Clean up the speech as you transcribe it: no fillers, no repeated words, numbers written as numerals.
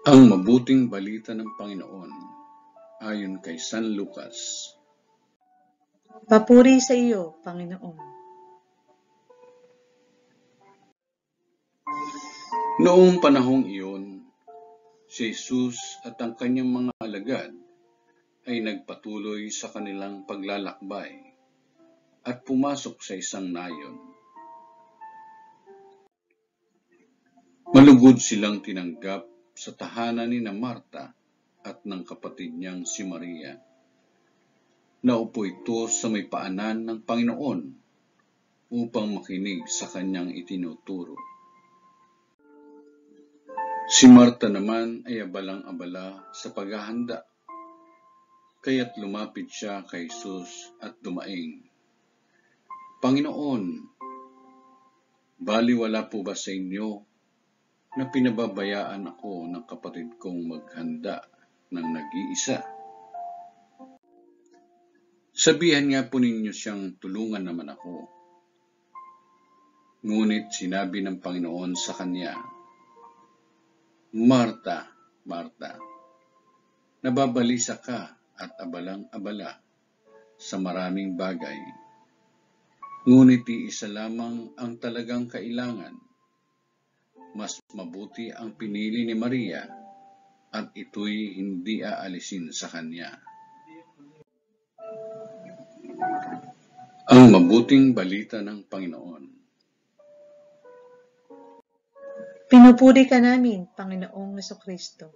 Ang mabuting balita ng Panginoon ayon kay San Lucas. Papuri sa iyo, Panginoon. Noong panahong iyon, si Jesus at ang kanyang mga alagad ay nagpatuloy sa kanilang paglalakbay at pumasok sa isang nayon. Malugod silang tinanggap sa tahanan ni Marta at ng kapatid niyang si Maria. Naupo ito sa may paanan ng Panginoon upang makinig sa kanyang itinuturo. Si Marta naman ay abalang-abala sa paghahanda, kaya't lumapit siya kay Jesus at dumaing, "Panginoon, baliwala po ba sa inyo na pinababayaan ako ng kapatid kong maghanda ng nag-iisa? Sabihan nga po ninyo siyang tulungan naman ako." Ngunit sinabi ng Panginoon sa kanya, "Marta, Marta, nababalisa ka at abalang-abala sa maraming bagay. Ngunit iisa lamang ang talagang kailangan. Mas mabuti ang pinili ni Maria at ito'y hindi aalisin sa kanya." Ang mabuting balita ng Panginoon. Pinupuri ka namin, Panginoong Jesucristo.